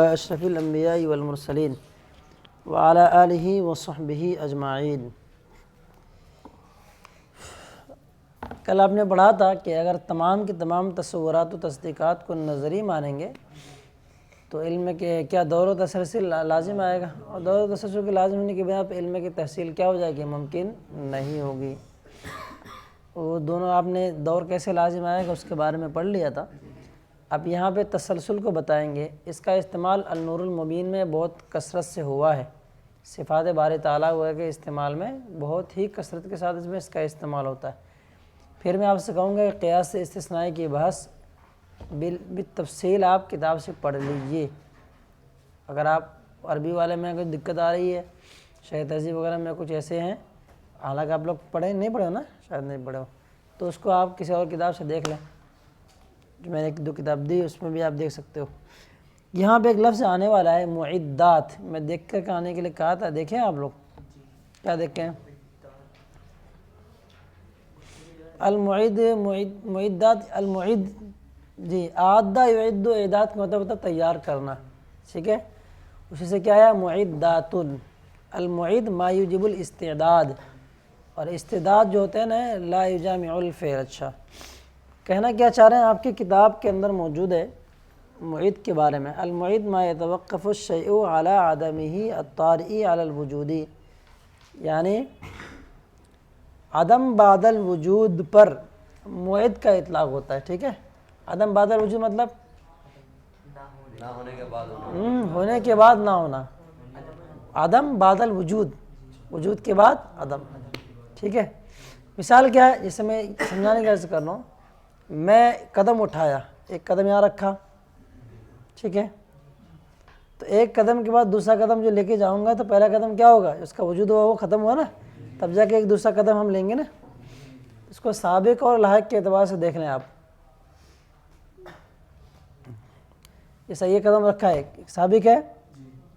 علی اشرف الانبیاء والمرسلین وعلی آلہ وصحبہ اجمعین۔ کل آپ نے پڑھا تھا کہ اگر تمام کے تمام تصورات و تصدیقات کو نظری مانیں گے تو علم کے کیا دور و تسلسل لازم آئے گا، اور دور و تسلسل کے لازم ہونے کی بنا پہ علم کی تحصیل کیا ہو جائے گی، ممکن نہیں ہوگی۔ وہ دونوں آپ نے دور کیسے لازم آئے گا اس کے بارے میں پڑھ لیا تھا۔ اب یہاں پہ تسلسل کو بتائیں گے۔ اس کا استعمال النور المبین میں بہت کثرت سے ہوا ہے، صفات باری تعالیٰ ہوا کے استعمال میں بہت ہی کثرت کے ساتھ اس کا استعمال ہوتا ہے۔ پھر میں آپ سے کہوں گا کہ قیاس سے استثنائی کی بحث بالتفصیل آپ کتاب سے پڑھ لیجئے۔ اگر آپ عربی والے میں کوئی دقت آ رہی ہے، شرح تہذیب وغیرہ میں کچھ ایسے ہیں، حالانکہ آپ لوگ پڑھیں نہیں پڑھے ہو نا، شاید نہیں پڑھے ہو، تو اس کو آپ کسی اور کتاب سے دیکھ لیں۔ جو میں نے ایک دو کتاب دی اس میں بھی آپ دیکھ سکتے ہو۔ یہاں پہ ایک لفظ آنے والا ہے معدات، میں دیکھ کر آنے کے لیے کہا تھا، دیکھیں آپ لوگ کیا دیکھیں؟ معدات، المعد، جی اعدہ یعد، اعداد کا مطلب ہوتا ہے تیار کرنا، ٹھیک ہے؟ اسی سے کیا ہے معدات۔ المعد ما یوجب الاستعداد، اور استعداد جو ہوتے ہیں نا لا یجامع الفعل۔ اچھا کہنا کیا چاہ رہے ہیں، آپ کی کتاب کے اندر موجود ہے معد کے بارے میں، المعد ما یتوقف الشیء علی عدمہ الطارئ علی الوجود، یعنی عدم بعد الوجود پر معد کا اطلاق ہوتا ہے، ٹھیک ہے؟ عدم بعد الوجود مطلب نہ ہونے کے بعد ہونے کے بعد نہ ہونا، عدم بعد الوجود، وجود کے بعد عدم، ٹھیک ہے؟ مثال کیا ہے، جیسے میں سمجھانے کا عرض کر رہا ہوں، میں قدم اٹھایا، ایک قدم یہاں رکھا، ٹھیک ہے؟ تو ایک قدم کے بعد دوسرا قدم جو لے کے جاؤں گا تو پہلا قدم کیا ہوگا، اس کا وجود ہوا وہ ختم ہوا نا، تب جا کے ایک دوسرا قدم ہم لیں گے نا۔ اس کو سابق اور لاحق کے اعتبار سے دیکھ لیں آپ۔ جیسا یہ قدم رکھا ہے ایک سابق ہے،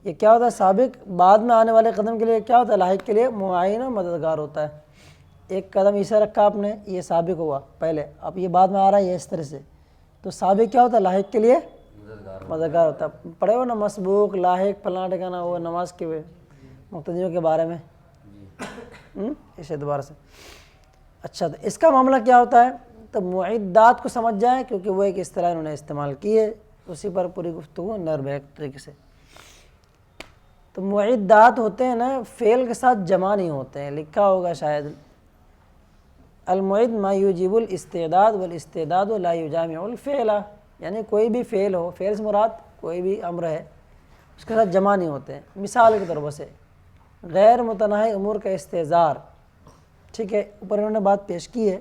یہ کیا ہوتا ہے، سابق بعد میں آنے والے قدم کے لیے کیا ہوتا ہے، لاحق کے لیے معین و مددگار ہوتا ہے۔ ایک قدم اسے رکھا آپ نے، یہ سابق ہوا پہلے، اب یہ بعد میں آ رہا ہے یہ اس طرح سے، تو سابق کیا ہوتا ہے، لاحق کے لیے مددگار ہوتا ہے۔ پڑھے ہو نا مسبوق، لاحق، فلاں ٹھکانا، وہ نماز کے مقتدیوں کے بارے میں اس اعتبار سے۔ اچھا تو اس کا معاملہ کیا ہوتا ہے، تو معدات کو سمجھ جائیں کیونکہ وہ ایک اصطلاح انہوں نے استعمال کی ہے، اسی پر پوری گفتگو نرم ہے ایک طریقے سے۔ تو معدات ہوتے ہیں نا، فعل کے ساتھ جمع نہیں ہوتے ہیں، لکھا ہوگا شاید المعد ما یوجب الاستعداد والاستعداد لا یجامع الفعل، یعنی کوئی بھی فعل ہو، فعل سے مراد کوئی بھی امر ہے، اس کے ساتھ جمع نہیں ہوتے ہیں۔ مثال کے طور سے غیر متناہی امور کا استحضار، ٹھیک ہے؟ اوپر انہوں نے بات پیش کی ہے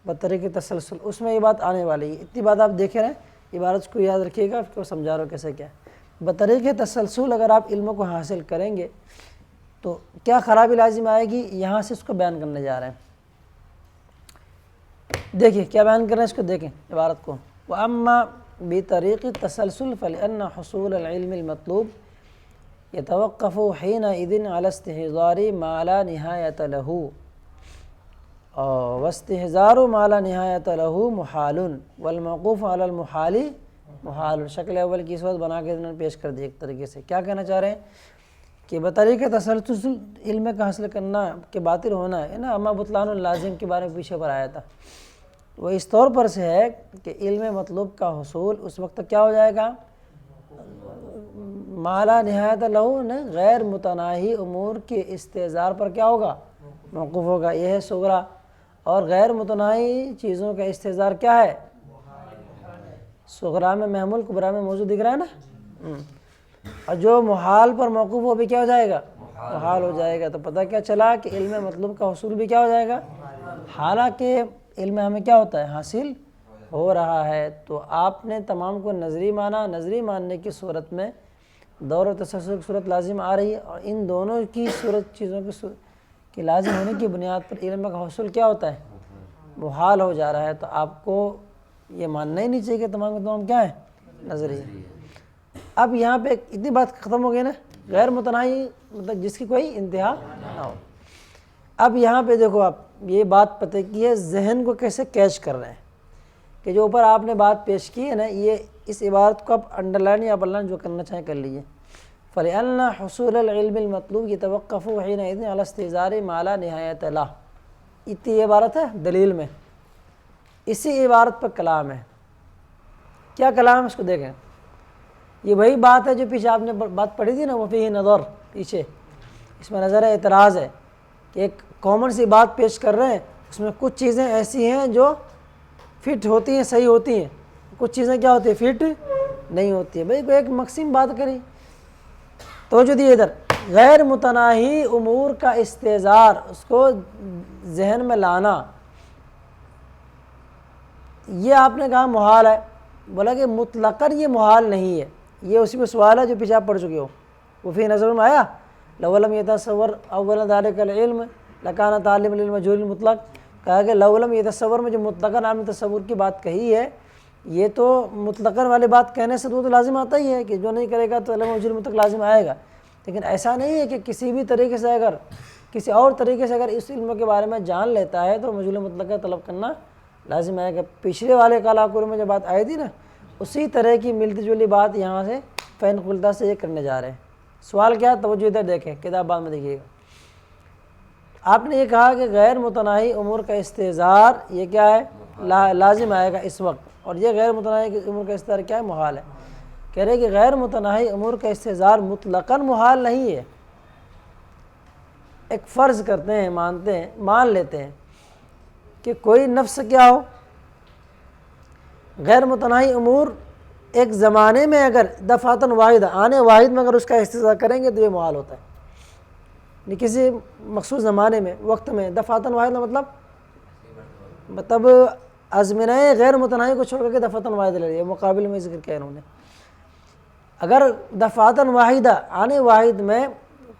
بطریق تسلسل، اس میں یہ بات آنے والی ہے، اتنی بات آپ دیکھ رہے ہیں، عبارت کو یاد رکھیے گا، پھر سمجھا رہا ہوں کیسے کیا ہے۔ بطریق تسلسل اگر آپ علم کو حاصل کریں گے تو کیا خرابی لازم آئے گی، یہاں سے اس کو بیان کرنے جا رہے ہیں۔ دیکھیں کیا بیان کر رہے ہیں، اس کو دیکھیں عبارت کو۔ وَأَمَّا بِطَرِيقِ التَّسَلْسُلِ فَلِأَنَّ حُصُولَ الْعِلْمِ الْمَطْلُوبِ يتوقف حينئذ على استحضار ما لا نهاية له، واستحضار ما لا نهاية له محال، والموقوف على المحال محال۔ شکل اول کی صورت بنا کے انہوں نے پیش کر دی ایک طریقے سے۔ کیا کہنا چاہ رہے ہیں کہ بطریق تسلسل علم کا حاصل کرنا کہ باطل ہونا ہے نا، اما بطلان اللازم کے بارے میں پیچھے پر آیا تھا، وہ اس طور پر سے ہے کہ علم مطلوب کا حصول اس وقت کیا ہو جائے گا، ما لا نہایت لہو نے غیر متناہی امور کے استحضار پر کیا ہوگا، موقوف ہوگا، یہ ہے صغرا۔ اور غیر متناہی چیزوں کا استحضار کیا ہے، صغرا میں محمول، کبرا میں موجود دکھ رہا ہے نا، اور جو محال پر موقوف ہو بھی کیا ہو جائے گا، محال ہو جائے گا۔ تو پتہ کیا چلا کہ علم مطلوب کا حصول بھی کیا ہو جائے گا، حالانکہ علم ہمیں کیا ہوتا ہے، حاصل ہو رہا ہے۔ تو آپ نے تمام کو نظری مانا، نظری ماننے کی صورت میں دور و تسلسل کی صورت لازم آ رہی ہے، اور ان دونوں کی صورت چیزوں کی لازم ہونے کی بنیاد پر علم کا حصول کیا ہوتا ہے، محال ہو جا رہا ہے۔ تو آپ کو یہ ماننا ہی نہیں چاہیے کہ تمام کے تمام کیا ہیں، نظری ہیں۔ اب یہاں پہ اتنی بات ختم ہو گئی نا، غیر متناہی مطلب جس کی کوئی انتہا نہ ہو۔ اب یہاں پہ دیکھو آپ یہ بات پتہ کی ہے ذہن کو کیسے کیچ کر رہے ہیں، کہ جو اوپر آپ نے بات پیش کی ہے نا، یہ اس عبارت کو آپ انڈر لائن یا اپر لائن جو کرنا چاہیں کر لیجیے. فَلِأَنَّ حُصُولَ الْعِلْمِ الْمَطْلُوبِ يَتَوَقَّفُ حِينَئِذٍ عَلَى اسْتِحْضَارِ مَا لَا نِهَایَةَ لَهُ. اتنی عبارت ہے دلیل میں، اسی عبارت پر کلام ہے. کیا کلام ہے اس کو دیکھیں. یہ وہی بات ہے جو پیچھے آپ نے بات پڑھی تھی نا، وہ فیہ نظر، پیچھے اس میں نظر اعتراض ہے کہ ایک کامن سی بات پیش کر رہے ہیں، اس میں کچھ چیزیں ایسی ہیں جو فٹ ہوتی ہیں، صحیح ہوتی ہیں، کچھ چیزیں کیا ہوتی ہیں، فٹ نہیں ہوتی ہیں. بھائی کوئی ایک مقسم بات کری. توجہ دیے ادھر، غیر متناہی امور کا استحضار، اس کو ذہن میں لانا، یہ آپ نے کہا محال ہے. بولا کہ مطلقاً یہ محال نہیں ہے. یہ اسی میں سوال ہے جو پیچھے آپ پڑھ چکے ہو. وہ فی نظر میں آیا لو لم یتصور اول ذلک العلم لکان تعلیم للمجہول المطلق. کہا کہ لو لم یتصور میں جو مطلقاً عام تصور کی بات کہی ہے، یہ تو مطلقاً والی بات کہنے سے تو لازم آتا ہی ہے کہ جو نہیں کرے گا تو علم مجہول مطلق لازم آئے گا. لیکن ایسا نہیں ہے کہ کسی بھی طریقے سے اگر کسی اور طریقے سے اگر اس علم کے بارے میں جان لیتا ہے تو مجہول مطلق کا طلب کرنا لازم آئے گا. پچھلے والے کالاکور میں جو بات آئی تھی نا، اسی طرح کی ملتی جلی بات یہاں سے فین خلدہ سے یہ کرنے جا رہے ہیں. سوال کیا ہے، توجہ ادھر دیکھیں، کتاب بعد میں دیکھیے گا. آپ نے یہ کہا کہ غیر متناہی امور کا استحضار یہ کیا ہے، لازم آئے گا اس وقت، اور یہ غیر متناہی امور کا استحضار کیا ہے، محال ہے. کہہ رہے کہ غیر متناہی امور کا استحضار مطلقاً محال نہیں ہے. ایک فرض کرتے ہیں، مانتے ہیں، مان لیتے ہیں کہ کوئی نفس کیا ہو، غیر متناہی امور ایک زمانے میں اگر دفعتاً واحدہ، آنے واحد میں اگر اس کا استحضار کریں گے تو یہ محال ہوتا ہے. کسی مخصوص زمانے میں، وقت میں، دفعتاً واحد مطلب ازمنہ غیر متناہی کو چھوڑ کر کے دفعتاً واحد لے لیا، مقابل میں ذکر کیا انہوں نے. اگر دفعتاً واحدہ آنے واحد میں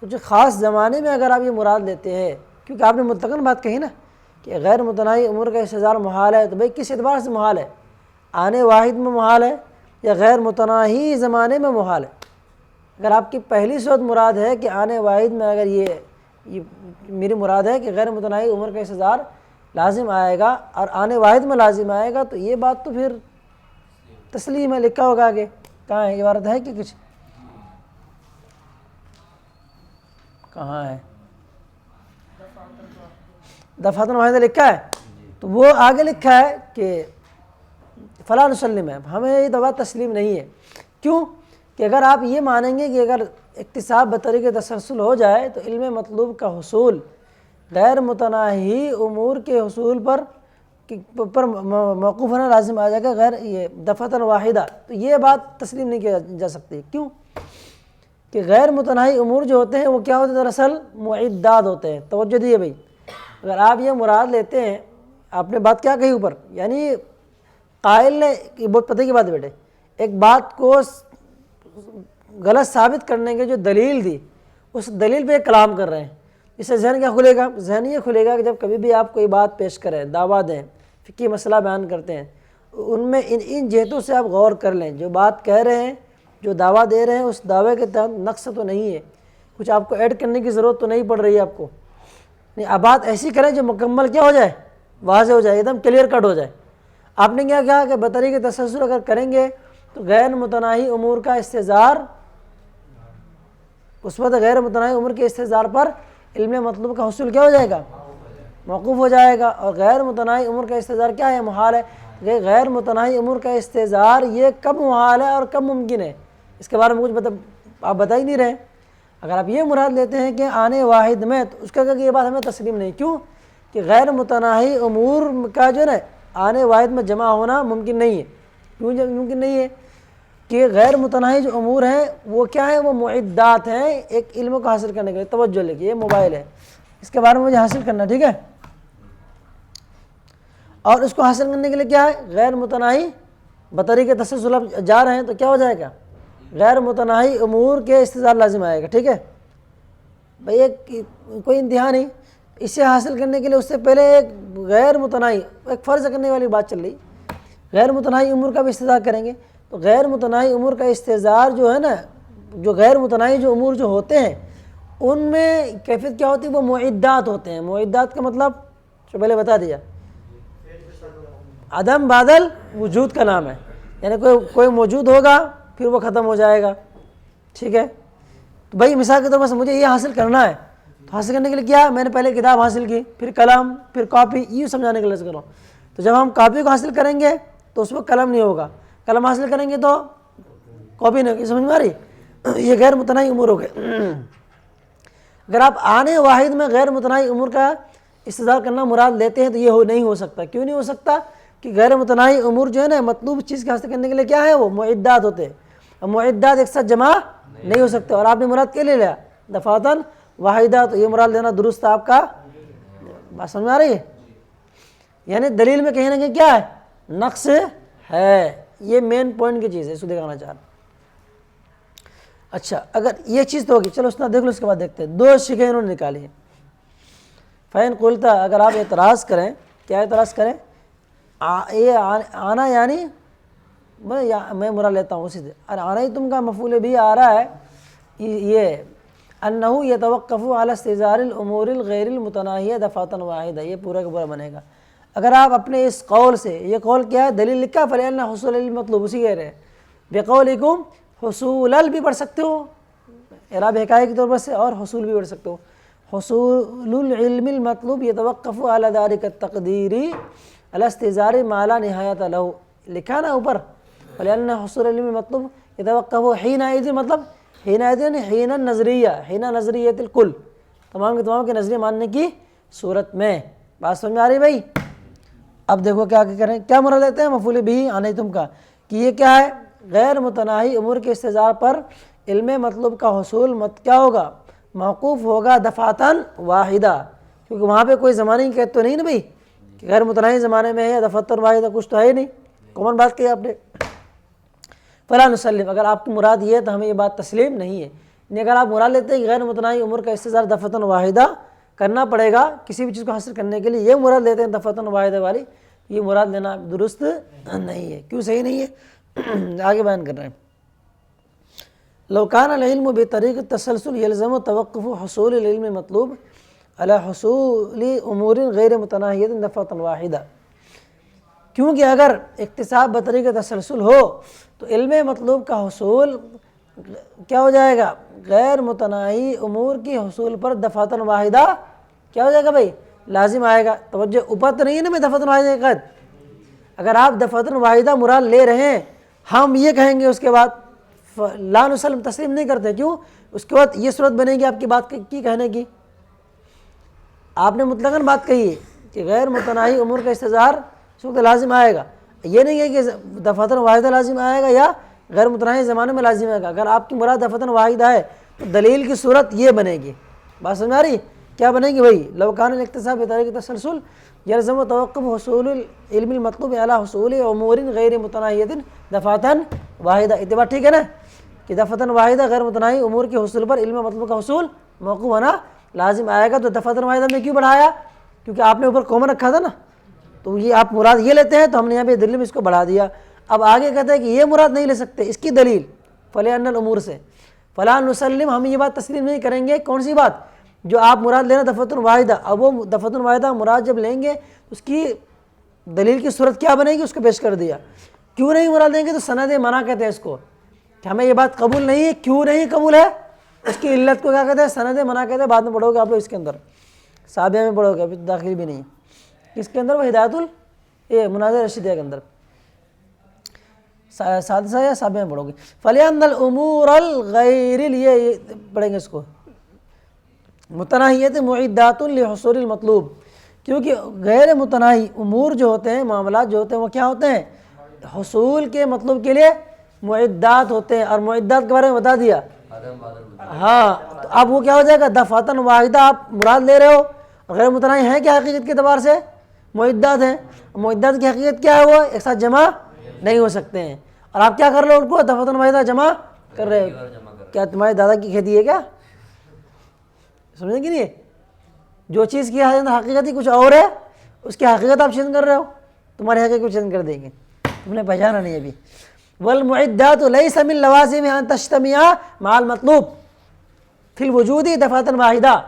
کچھ خاص زمانے میں اگر آپ یہ مراد لیتے ہیں، کیونکہ آپ نے مطلقاً بات کہی نا کہ غیر متناہی امور کا استحضار محال ہے، تو بھئی کس اعتبار سے محال ہے، آنے واحد میں محال ہے یا غیر متناہی زمانے میں محال ہے. اگر آپ کی پہلی صورت مراد ہے کہ آنے واحد میں اگر یہ میری مراد ہے کہ غیر متناہی عمر کا استحضار لازم آئے گا اور آنے واحد میں لازم آئے گا، تو یہ بات تو پھر تسلیم ہے. لکھا ہوگا کہ کہاں ہے، عبارت ہے کہ کچھ کہاں ہے، دفعتاً واحدہ لکھا ہے، تو وہ آگے لکھا ہے کہ فلا نسلم ہے، ہمیں یہ دعویٰ تسلیم نہیں ہے. کیوں کہ اگر آپ یہ مانیں گے کہ اگر اکتساب بطریق تسلسل ہو جائے تو علم مطلوب کا حصول غیر متناہی امور کے حصول پر موقوف ہونا لازم آ جائے گا، غیر یہ دفعتاً واحدہ، تو یہ بات تسلیم نہیں کیا جا سکتی. کیوں کہ غیر متناہی امور جو ہوتے ہیں وہ کیا ہوتے ہیں، دراصل معدات ہوتے ہیں. توجہ دیے بھائی، اگر آپ یہ مراد لیتے ہیں، آپ نے بات کیا کہی اوپر، یعنی قائل نے، یہ بہت پتہ کی بات ہے بیٹے، ایک بات کو غلط ثابت کرنے کے جو دلیل دی، اس دلیل پہ کلام کر رہے ہیں. اس سے ذہن کیا کھلے گا، ذہن یہ کھلے گا کہ جب کبھی بھی آپ کوئی بات پیش کریں، دعویٰ دیں، فقہی مسئلہ بیان کرتے ہیں، ان میں ان جہتوں سے آپ غور کر لیں. جو بات کہہ رہے ہیں، جو دعویٰ دے رہے ہیں، اس دعوے کے تحت نقص تو نہیں ہے، کچھ آپ کو ایڈ کرنے کی ضرورت تو نہیں پڑ رہی ہے آپ کو. نہیں، آپ بات ایسی کریں جو مکمل کیا ہو جائے، واضح ہو جائے، ایک دم کلیئر کٹ ہو جائے. آپ نے کیا کہا کہ بطریق تسلسل اگر کریں گے تو غیر متناہی امور کا استحضار، اس وقت غیر متناہی امور کے استحضار پر علم مطلوب کا حصول کیا ہو جائے گا، موقوف ہو جائے گا. اور غیر متناہی امور کا استحضار کیا ہے، محال ہے. غیر متناہی امور کا استحضار یہ کب محال ہے اور کب ممکن ہے، اس کے بارے میں کچھ آپ بتا ہی نہیں رہے. اگر آپ یہ مراد لیتے ہیں کہ آنے واحد میں، تو اس کا کہ یہ بات ہمیں تسلیم نہیں. کیوں کہ غیر متناہی امور کا جو ہے نا آنے واحد میں جمع ہونا ممکن نہیں ہے. کیوں ممکن نہیں ہے کہ غیر متناہی جو امور ہیں وہ کیا ہیں، وہ معدات ہیں ایک علم کو حاصل کرنے کے لیے. توجہ لگی، یہ موبائل ہے، اس کے بارے میں مجھے حاصل کرنا، ٹھیک ہے. اور اس کو حاصل کرنے کے لیے کیا ہے، غیر متناہی بطریق تسلسل آپ جا رہے ہیں تو کیا ہو جائے گا، غیر متناہی امور کے استحضار لازم آئے گا. ٹھیک ہے بھائی، ایک کوئی انتہا نہیں. اسے حاصل کرنے کے لیے اس سے پہلے ایک غیر متناہی، ایک فرض کرنے والی بات چل رہی، غیر متناہی امور کا بھی استحضار کریں گے. تو غیر متناہی امور کا استحضار جو ہے نا، جو غیر متناہی جو امور جو ہوتے ہیں ان میں کیفیت کیا ہوتی ہے، وہ معدات ہوتے ہیں. معدات کا مطلب جو پہلے بتا دیا، عدم بادل وجود کا نام ہے. یعنی کوئی موجود ہوگا پھر وہ ختم ہو جائے گا، ٹھیک ہے. تو بھائی مثال کے طور پر مجھے یہ حاصل کرنا ہے، تو حاصل کرنے کے لیے کیا، میں نے پہلے کتاب حاصل کی، پھر قلم، پھر کاپی، یہ سمجھانے کے لیے کرو. تو جب ہم کاپی کو حاصل کریں گے تو اس وقت قلم نہیں ہوگا، قلم حاصل کریں گے تو کاپی نہیں ہوگی. سمجھ میں آ رہی؟ یہ غیر متناہی امور ہو گئے. اگر آپ آنے واحد میں غیر متناہی امور کا استدلال کرنا مراد لیتے ہیں تو یہ نہیں ہو سکتا. کیوں نہیں ہو سکتا؟ کہ غیر متناہی امور جو ہے نا مطلوب چیز کے حاصل کرنے کے لیے کیا ہے، وہ معدات ہوتے ہیں. اب معدات ایک ساتھ جمع نہیں ہو سکتے، اور آپ نے مراد کے لے لیا دفعتاً واحدہ، تو یہ مراد لینا درست آپ کا. بات سمجھ میں آ رہی ہے؟ یعنی دلیل میں کہیں نہ کہیں کیا ہے، نقص ہے. یہ مین پوائنٹ کی چیز ہے، اس کو دکھانا چاہ رہا ہوں. اچھا اگر یہ چیز تو ہوگی، چلو اس طرح دیکھ لو. اس کے بعد دیکھتے ہیں دو شکیں انہوں نے نکالی ہیں. فین قلتا، اگر آپ اعتراض کریں، کیا اعتراض کریں، یہ آنا یعنی میں مراد لیتا ہوں اسی سے. آنا ہی تم کا مفعول بھی آ رہا ہے، یہ انہو یتوقف علی استظہار الامور الغیر المتناہیہ دفعۃ واحدہ، یہ پورا کا پورا بنے گا. اگر آپ اپنے اس قول سے، یہ قول کیا ہے، دلیل لکھا فلان حصول المطلوب، اسی کہہ رہے ہیں. بقولکم حصول بھی پڑھ سکتے ہو اعراب حکایہ کے طور پر سے، اور حصول بھی پڑھ سکتے ہو. حصول العلم المطلوب یتوقف علی ذلک التقدیر علی استظہار ما لا نہایۃ لہ، لکھا نا اوپر فلان حصول العلم المطلوب یتوقف حینئذ، مطلب حینئذ حین النظریہ، حین نظریۃ الکل، تمام کے تمام کے نظریہ ماننے کی صورت میں. بات سمجھ میں آ رہی بھائی؟ اب دیکھو کیا کریں، کیا مراد لیتے ہیں مفعول بھی آنے تم کا، کہ یہ کیا ہے، غیر متناہی امور کے استظہار پر علم مطلوب کا حصول کیا ہوگا، موقوف ہوگا دفعتاً واحدہ. کیونکہ وہاں پہ کوئی زمانے کی قید تو نہیں نا بھائی، کہ غیر متناہی زمانے میں ہے دفعتاً واحدہ، کچھ تو ہے ہی نہیں. کامن بات کہی آپ نے. فلا نسلم، اگر آپ کی مراد یہ ہے تو ہمیں یہ بات تسلیم نہیں ہے. یعنی اگر آپ مراد لیتے ہیں کہ غیر متناہی امور کا استظہار دفعتاً واحدہ کرنا پڑے گا کسی بھی چیز کو حاصل کرنے کے لیے، یہ مراد لیتے ہیں دفعتاً واحدہ والی، یہ مراد لینا درست نہیں ہے. کیوں صحیح نہیں ہے؟ آگے بیان کر رہے ہیں. لو کان العلم بطریق التسلسل یلزم توقف حصول العلم مطلوب علی حصول امور غیر متناہیۃ دفعۃ واحدہ، کیونکہ اگر اکتساب بطریق تسلسل ہو تو علم مطلوب کا حصول کیا ہو جائے گا، غیر متناہی امور کی حصول پر دفعتاً واحدہ کیا ہو جائے گا بھائی، لازم آئے گا. توجہ اوپر تو نہیں ہے نا میں دفعتاً واحدہ قید. اگر آپ دفعتاً واحدہ مراد لے رہے ہیں، ہم یہ کہیں گے اس کے بعد لا نسلم، تسلیم نہیں کرتے. کیوں؟ اس کے بعد یہ صورت بنے گی آپ کی بات کی کہنے کی. آپ نے مطلقاً بات کہی ہے کہ غیر متناہی امور کا استظہار اس وقت لازم آئے گا. یہ نہیں ہے کہ دفعتاً واحدہ لازم آئے گا یا غیر متناہی زمانے میں لازم آئے گا. اگر آپ کی مراد دفعتاً واحدہ ہے تو دلیل کی صورت یہ بنے گی. بات سمجھ آ رہی؟ کیا بنے گی بھائی، لو کان الاکتساب بطریق تسلسل یلزم توقف حصول علم المطلوب علی حصول امور غیر متناہیۃ دفعتاً واحدہ. اعتبار ٹھیک ہے نا، کہ دفعتاً واحدہ غیر متناہی امور کے حصول پر علم مطلوب کا حصول موقوف ہونا لازم آئے گا. تو دفعتاً واحدہ میں کیوں بڑھایا؟ کیونکہ آپ نے اوپر کامن رکھا تھا نا، تو یہ آپ مراد یہ لیتے ہیں تو ہم نے یہاں پہ دلیل میں اس کو بڑھا دیا. اب آگے کہتے ہیں کہ یہ مراد نہیں لے سکتے، اس کی دلیل فلان الامور سے. فلا نسلم، ہم یہ بات تسلیم نہیں کریں گے. کون سی بات؟ جو آپ مراد لینا دفعتاً واحدہ. اب وہ دفعتاً واحدہ مراد جب لیں گے اس کی دلیل کی صورت کیا بنے گی، اس کو پیش کر دیا. کیوں نہیں مراد لیں گے تو سند منع کہتے ہیں اس کو، کہ ہمیں یہ بات قبول نہیں ہے. کیوں نہیں قبول ہے؟ اس کی علت کو کیا کہتے ہیں، سند منع کہتے ہیں. بعد میں پڑھو گے آپ لوگ اس کے اندر، سابعہ میں پڑھو گے، ابھی داخل بھی نہیں ہے اس کے اندر. وہ ہدایت مناظر رشیدیہ کے اندر سادسہ یا سابعہ میں پڑھو گے. فَلِأَنَّ الْأُمُورَ الْغَيْرِ، یہ پڑھیں گے اس کو، متناہیت معدات لحصول المطلوب، کیونکہ غیر متناہی امور جو ہوتے ہیں، معاملات جو ہوتے ہیں، وہ کیا ہوتے ہیں، حصول کے مطلب کے لیے معدات ہوتے ہیں. اور معدات کے بارے میں بتا دیا. ہاں، تو اب وہ کیا ہو جائے گا، دفعتاً واحدہ آپ مراد لے رہے ہو. غیر متناہی ہیں کیا حقیقت کے اعتبار سے، معدات ہیں. معدات کی حقیقت کیا ہے، وہ ایک ساتھ جمع نہیں ہو سکتے ہیں. اور آپ کیا کر رہے ہو، ان کو دفعتاً واحدہ جمع کر رہے ہو. کیا تمہارے دادا کی کھیتی ہے کیا؟ سمجھیں کہ نہیں؟ جو چیز کی حقیقت ہی کچھ اور ہے، اس کی حقیقت آپ چینج کر رہے ہو، تمہاری حقیقت کو چینج کر دیں گے. تم نے پہچانا نہیں ابھی. والمعدات ليس من لوازم ان تجتمع مع المطلوب فی الوجود دفعتاً واحدہ.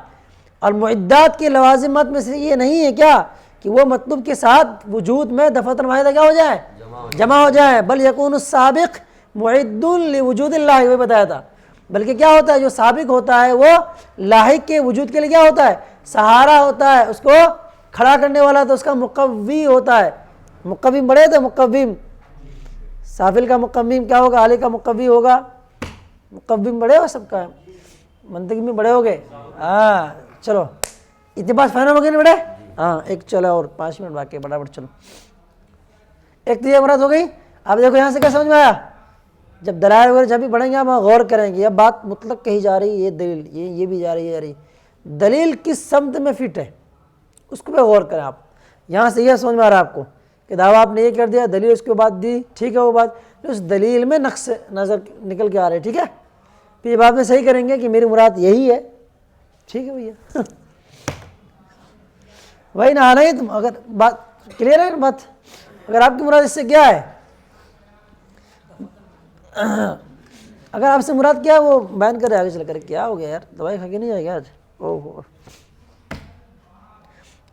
اور معدات کے لوازمات میں سے یہ نہیں ہے کیا کہ وہ مطلوب کے ساتھ وجود میں دفعتاً واحدہ کیا ہو جائے؟ جمع ہو جائے. بل یکون السابق معد لوجود اللہ، وہی بتایا تھا. بلکہ کیا ہوتا ہے جو سابق ہوتا ہے وہ لاحق کے وجود کے لیے کیا ہوتا ہے؟ سہارا ہوتا ہے، اس کو کھڑا کرنے والا، تو اس کا مقوی ہوتا ہے. مقوم بڑھے تھے، مقوم. سافل کا مقوم کیا ہوگا؟ علی کا مقوی ہوگا. مقوم بڑے ہو سب کا، منطق میں بڑے ہو گئے. ہاں چلو اتنی بات فائنل ہو گئی نا بڑے. ہاں ایک چلو اور 5 منٹ باقی، بڑا چلو. ایک تو یہ مراد ہو گئی. اب دیکھو یہاں سے کیا سمجھ میں آیا؟ جب دلائل وغیرہ جب بھی پڑھیں گے ہم غور کریں گے. یہ بات مطلق کہی جا رہی ہے، یہ دلیل یہ بھی جا رہی ہے، جا رہی دلیل کس سمت میں فٹ ہے اس کو پہ غور کریں آپ. یہاں سے یہ سمجھ میں آ رہا ہے آپ کو کہ دعویٰ آپ نے یہ کر دیا، دلیل اس کے بعد دی، ٹھیک ہے. وہ بات اس دلیل میں نقص نظر نکل کے آ رہے ہیں، ٹھیک ہے. پھر یہ بات میں صحیح کریں گے کہ میری مراد یہی ہے، ٹھیک ہے بھیا. وہی نہ آنا ہی تم، اگر بات کلیئر ہے بات، اگر آپ کی مراد اس سے کیا ہے، اگر آپ سے مراد کیا ہے وہ بیان کرے آگے چل کر. کیا ہو گیا یار، دوائی کھا کے نہیں جائے گا آج؟ اوہ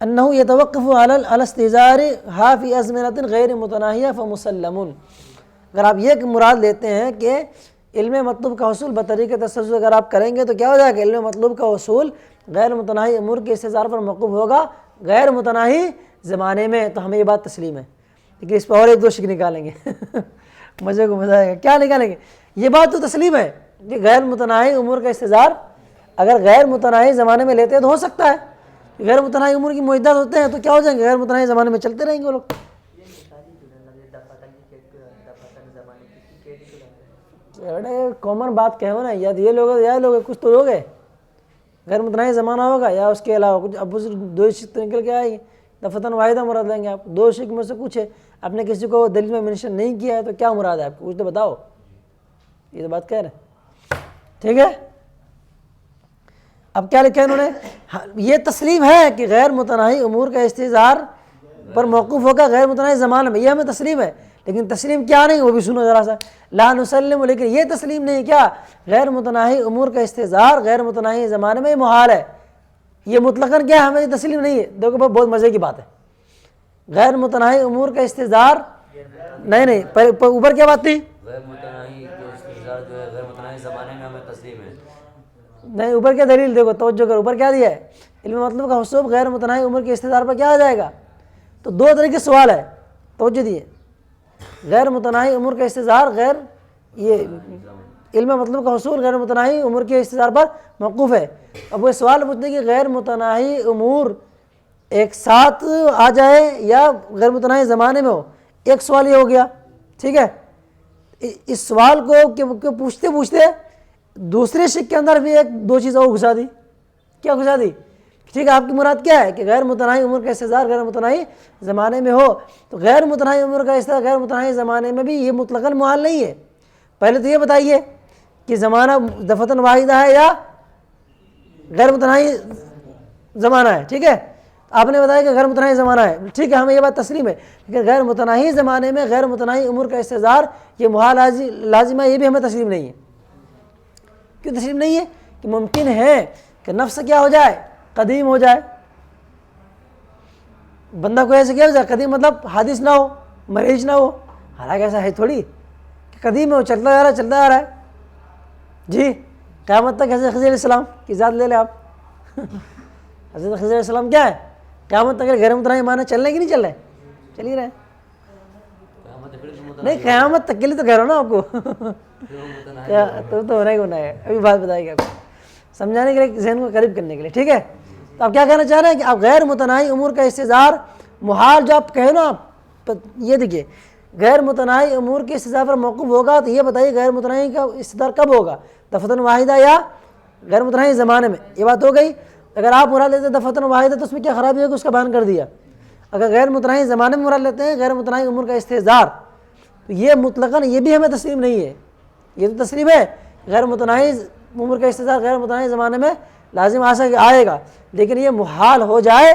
انہ یتوقف علی الاستظہار ہا فی ازمنۃ غیر متناہیہ فمسلم. اگر آپ یہ مراد لیتے ہیں کہ علم مطلوب کا حصول بطریق تسلسل اگر آپ کریں گے تو کیا ہو جائے گا؟ علم مطلوب کا حصول غیر متناہی امور کے استظہار پر موقوف ہوگا غیر متناہی زمانے میں. تو ہمیں یہ بات تسلیم ہے، لیکن اس پہ اور ایک دو شک نکالیں گے. مزے کو مزہ آئے گا. کیا نکالیں گے؟ یہ بات تو تسلیم ہے کہ غیر متناہی امور کا استظہار اگر غیر متناہی زمانے میں لیتے ہیں تو ہو سکتا ہے. غیر متناہی امور کی معدات ہوتے ہیں تو کیا ہو جائیں گے؟ غیر متناہی زمانے میں چلتے رہیں گے وہ لوگ. کامن بات کہو نا، یا یہ لوگ یا لوگ کچھ تو لوگ ہیں غیر متناہی زمانہ ہوگا یا اس کے علاوہ کچھ. اب دو شک نکل کے آئے گی، دفتن واحدہ مراد لیں گے آپ. دو شک میں سے کچھ ہے، آپ نے کسی کو دلیل میں منشن نہیں کیا ہے تو کیا مراد ہے آپ کو؟ کچھ تو بتاؤ. یہ تو بات کہہ رہے ہیں، ٹھیک ہے. اب کیا لکھا ہے انہوں نے؟ یہ تسلیم ہے کہ غیر متناہی امور کا استظہار پر موقوف ہوگا غیر متناہی زمانے میں، یہ ہمیں تسلیم ہے. لیکن تسلیم کیا نہیں وہ بھی سنو ذرا سا. لا نسلم، لیکن یہ تسلیم نہیں کیا غیر متناہی امور کا استظہار غیر متناہی زمانے میں محال ہے. یہ مطلقاً کیا ہمیں تسلیم نہیں ہے. دیکھو بہت مزے کی بات ہے. غیر متناہی امور کا استظہار نہیں اوپر کیا بات تھی؟ غیر متناہی کے استظہار جو ہے غیر متناہی زمانے میں ہمیں تسلیم ہے. نہیں اوپر کیا دلیل؟ دیکھو توجہ کر، اوپر کیا دیا ہے؟ علم مطلب کا حصول غیر متناہی امور کے استظہار پر کیا آ جائے گا؟ تو دو طرح کے سوال ہے، توجہ دیے. غیر متناہی امور کا استظہار غیر یہ علم مطلب کا حصول غیر متناہی امور کے استظہار پر موقوف ہے. اب وہ سوال پوچھتے کہ غیر متناہی امور ایک ساتھ آ جائے یا غیر متناہی زمانے میں ہو. ایک سوال یہ ہو گیا، ٹھیک ہے. اس سوال کو پوچھتے پوچھتے دوسرے شک کے اندر بھی ایک دو چیزیں اور گھسا دی. کیا گھسا دی؟ ٹھیک ہے. آپ کی مراد کیا ہے کہ غیر متناہی امور کا استظہار غیر متناہی زمانے میں ہو. تو غیر متناہی امور کا استظہار غیر متناہی زمانے میں بھی یہ مطلقاً محال نہیں ہے. پہلے تو یہ بتائیے کہ زمانہ دفعتاً واحدہ ہے یا غیر متناہی زمانہ ہے، ٹھیک ہے. آپ نے بتایا کہ غیر متناہی زمانہ ہے، ٹھیک ہے، ہمیں یہ بات تسلیم ہے. لیکن غیر متناہی زمانے میں غیر متناہی امور کا استظہار یہ محال لازم ہے، یہ بھی ہمیں تسلیم نہیں ہے. کیوں تسلیم نہیں ہے؟ کہ ممکن ہے کہ نفس کیا ہو جائے؟ قدیم ہو جائے. بندہ کو ایسے کیا ہو جائے؟ قدیم مطلب حادث نہ ہو، مریض نہ ہو. حالانکہ ایسا ہے تھوڑی کہ قدیم ہے، وہ چلتا جا رہا ہے چلتا جا رہا ہے. جی قیامت تک حضرت خضر علیہ السلام کی ذات لے لیں آپ. حضرت خضر علیہ السلام کیا ہے؟ قیامت تک غیر متناہی معنی چل رہے کہ نہیں چل رہے؟ چل ہی رہے. نہیں قیامت تک کے لیے تو کہہ رہا ہوں نا آپ کو. تو ہونا ہی ہونا ہے. ابھی بات بتائے گا آپ کو سمجھانے کے لیے، ذہن کو قریب کرنے کے لیے، ٹھیک ہے. تو آپ کیا کہنا چاہ رہے ہیں کہ آپ غیر متناہی امور کا استظہار محال جو آپ کہے نا، آپ یہ دیکھیے غیر متناہی امور کے استظہار پر موقوف ہوگا. تو یہ بتائیے غیر متناہی کا استظہار کب ہوگا؟ دفعتاً واحدہ یا غیر متناہی زمانے میں؟ یہ بات ہو گئی. اگر آپ مراد لیتے ہیں دفعتاً واحدہ تو اس میں کیا خرابی ہوگی؟ اس کا بیان کر دیا. اگر غیر متناہی زمانے میں مراد لیتے ہیں غیر متناہی امور کا استظہار تو یہ مطلقاً یہ بھی ہمیں تسلیم نہیں ہے. یہ تو تسلیم ہے غیر متناہی امور کا استظہار غیر متناہی زمانے میں لازم آئے گا، لیکن یہ محال ہو جائے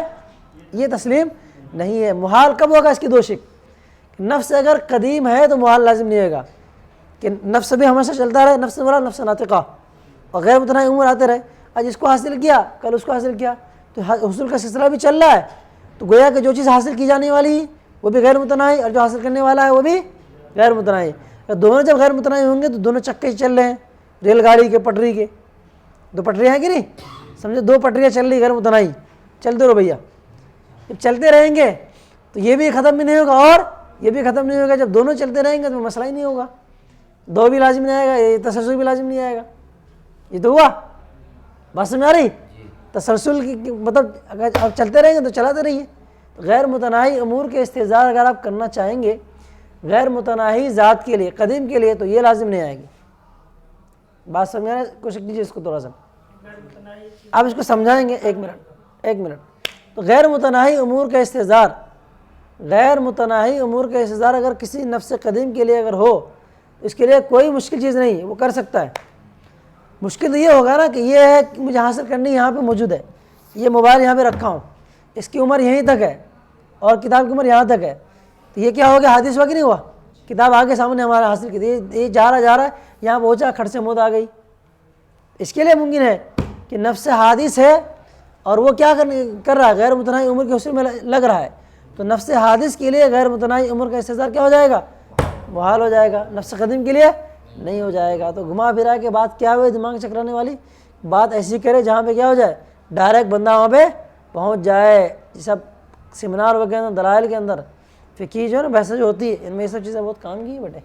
یہ تسلیم نہیں ہے. محال کب ہوگا؟ اس کی دو شک. نفس اگر قدیم ہے تو محال لازم نہیں ہوگا کہ نفس بھی ہمیشہ چلتا رہے. نفس مراد نفس ناطقہ، اور غیر متناہی امور آتے رہے. آج اس کو حاصل کیا کل اس کو حاصل کیا، تو حصول کا سلسلہ بھی چل رہا ہے. تو گویا کہ جو چیز حاصل کی جانے والی وہ بھی غیر متناہی اور جو حاصل کرنے والا ہے وہ بھی غیر متناہی. دونوں جب غیر متناہی ہوں گے تو دونوں چکے چل رہے ہیں ریل گاڑی کے پٹری کے, دو پٹریاں ہیں کہ نہیں, سمجھے دو پٹریاں چل رہی غیر متناہی, چلتے رہو بھیا. جب چلتے رہیں گے تو یہ بھی ختم بھی نہیں ہوگا اور یہ بھی ختم نہیں ہوگا. جب دونوں چلتے رہیں گے تو مسئلہ ہی نہیں ہوگا, دو بھی لازم نہیں آئے گا, یہ تسلسل بھی لازم نہیں آئے گا. یہ تو ہوا بات سمجھ آ رہی. تسلسل کی مطلب اگر آپ چلتے رہیں گے تو چلاتے رہیے. غیر متناہی امور کے استحضار اگر آپ کرنا چاہیں گے غیر متناہی ذات کے لیے, قدیم کے لیے, تو یہ لازم نہیں آئے گی. بات سمجھا رہے, کوشش کیجیے اس کو تھوڑا سا آپ اس کو سمجھائیں گے. ایک منٹ. تو غیر متناہی امور کا استحضار, غیر متناہی امور کا استحضار اگر کسی نفس قدیم کے لیے اگر ہو اس کے لیے کوئی مشکل چیز نہیں ہے, وہ کر سکتا ہے. مشکل یہ ہوگا نا کہ یہ ہے کہ مجھے حاصل کرنی یہاں پہ موجود ہے, یہ موبائل یہاں پہ رکھا ہوں, اس کی عمر یہیں تک ہے اور کتاب کی عمر یہاں تک ہے, تو یہ کیا ہو گیا, حادث ہوا کہ نہیں ہوا. کتاب آگے سامنے ہمارا حاصل کی تھی, یہ جا رہا ہے یہاں پہنچا, کھڑ سے موت آ گئی. اس کے لیے ممکن ہے کہ نفس حادث ہے اور وہ کیا کر رہا ہے, غیر متناہی عمر کے حصول میں لگ رہا ہے. تو نفس حادث کے لیے غیر متناہی عمر کا استحضار کیا ہو جائے گا, محال ہو جائے گا. نفس قدیم کے لیے نہیں ہو جائے گا. تو گھما پھرا کے بات کیا ہوئے, دماغ چکرانے والی بات ایسی کرے جہاں پہ کیا ہو جائے, ڈائریکٹ بندہ وہاں پہ پہنچ جائے. سب سیمینار وغیرہ دلائل کے اندر فقہی جو ہے نا بحث جو ہوتی ہے ان میں یہ سب چیزیں بہت کام کی ہیں بیٹے.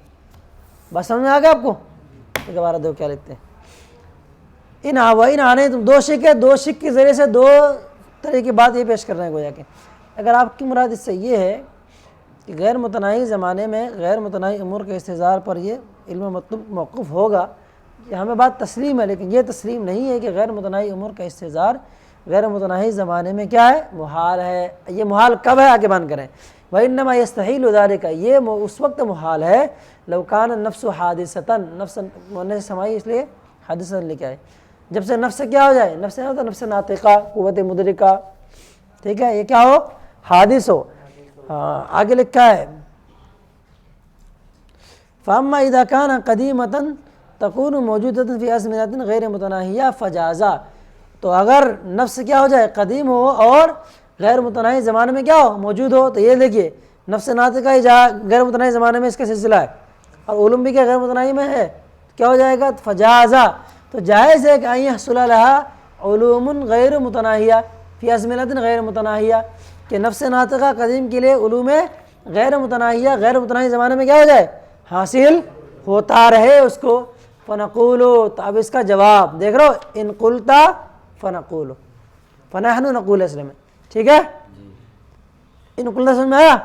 بس سمجھ میں آ گیا آپ کو. دوبارہ دو کیا لکھتے ہیں, ان آوائن آنے تم دو شک ہے, دو شک کے ذریعے سے دو طرح کی بات یہ پیش کر رہے ہیں گویا کہ اگر آپ کی مراد اس سے یہ ہے کہ غیر متناہی زمانے میں غیر متناہی امور کے استحضار پر یہ علم مطلوب موقف ہوگا, ہمیں بات تسلیم ہے, لیکن یہ تسلیم نہیں ہے کہ غیر متناہی امور کا استحضار غیر متناہی زمانے میں کیا ہے, محال ہے. یہ محال کب ہے آگے بیان کریں. وَإِنَّمَا يَسْتَحِيلُ ذَلِكَ, یہ اس وقت محال ہے لو کان النفس حادثتاً, نفس مؤنث سمائی اس لیے حادثہ لکھا ہے, جب سے نفس کیا ہو جائے, نفس نہیں ہوتا نفس ناطقہ, قوت مدرکہ, ٹھیک ہے, یہ کیا ہو, حادث ہو. آگے لکھا ہے فَأَمَّا إِذَا كَانَ قَدِيمَةً تَكُونُ مَوْجُودَةً فِي أَزْمِنَةٍ غَيْرِ مُتَنَاهِيَةٍ فَجَازَ, تو اگر نفس کیا ہو جائے, قدیم ہو اور غیر متناہی زمانے میں کیا ہو, موجود ہو, تو یہ دیکھیے نفس ناطقہ غیر متناہی زمانے میں اس کا سلسلہ ہے اور علوم بھی کیا غیر متناہی میں ہے, کیا ہو جائے گا, فجازہ, تو جائز ہے کہ ان يحصل لها علوم غیر متناہیہ فی ازمنۃ غیر متناہیہ, کہ نفس ناطقہ قدیم کے لیے علوم غیر متناہیہ غیر متناہی زمانے میں کیا ہو جائے, حاصل ہوتا رہے اس کو. فنقول, تو اب اس کا جواب دیکھ رہو, ان قلتا فنقول, فنحن نقول اصل میں, ٹھیک ہے. ان قلتا سمجھ میں آیا,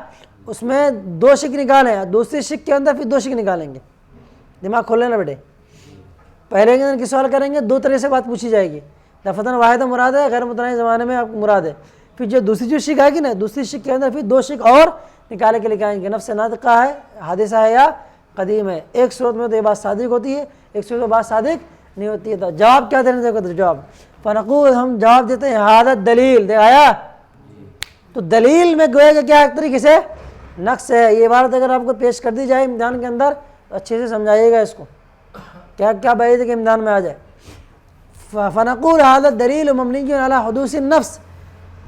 اس میں دو شک نکالیں, دوسری شک کے اندر پھر دو شک نکالیں گے. دماغ کھول لینا بیٹے. پہلے کے اندر کس سوال کریں گے, دو طرح سے بات پوچھی جائے گی, لفتاً واحدہ مراد ہے, غیر متناہی زمانے میں آپ کو مراد ہے. پھر جو دوسری جو شک آئے گی نا, دوسری شک کے اندر پھر دو شک اور نکالے کے لے آئیں گے, نفس ناطقہ ہے, حادثہ ہے یا قدیم ہے. ایک صورت میں تو یہ بات صادق ہوتی ہے, ایک صورت میں بات صادق نہیں ہوتی ہے. تو جواب کیا دینا چاہیے, تو جواب فنقول, ہم جواب دیتے ہیں حادث دلیل دے آیا. تو دلیل میں گویا کہ کیا ایک طریقے سے نقص ہے. یہ عبارت اگر آپ کو پیش کر دی جائے امتحان کے اندر تو اچھے سے سمجھائیے گا اس کو, کیا کیا بعید ہے کہ امتحان میں آ جائے. فنقول حادث دلیل مبنی علی حدوث النفس,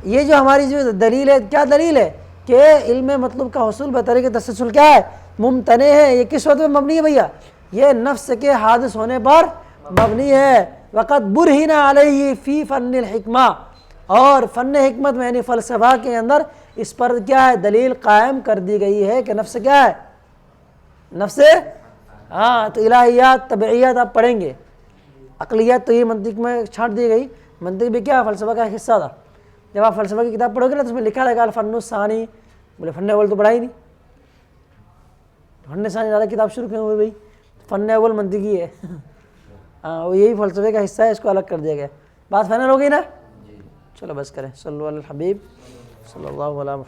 یہ جو ہماری جو دلیل ہے, کیا دلیل ہے کہ علم مطلوب کا حصول بطریق تسلسل کیا ہے, ممتنع ہے. یہ کس وقت میں مبنی ہے بھیا, یہ نفس کے حادث ہونے پر مبنی ہے. وقت برہن علیہ فی فن الحکمہ, اور فن حکمت میں یعنی فلسفہ کے اندر اس پر کیا ہے, دلیل قائم کر دی گئی ہے کہ نفس کیا ہے, نفس, ہاں. تو الہیات طبعیات آپ پڑھیں گے, عقلیات تو یہ منطق میں چھانٹ دی گئی, منطق بھی کیا فلسفہ کا حصہ تھا. جب آپ فلسفہ کی کتاب پڑھو گے نا تو اس میں لکھا رہے گا الفن الثانی, بولے فن اول تو پڑھا ہی نہیں, فن ثانی زیادہ کتاب شروع کیوں ہوئی بھائی, فن اول منطقی ہے, ہاں وہ یہی فلسفے کا حصہ ہے, اس کو الگ کر دیا گیا. بات فائنل ہو گئی نا, چلو بس کریں. صلی اللہ علیہ الحبیب صلی اللہ علیہ وسلم.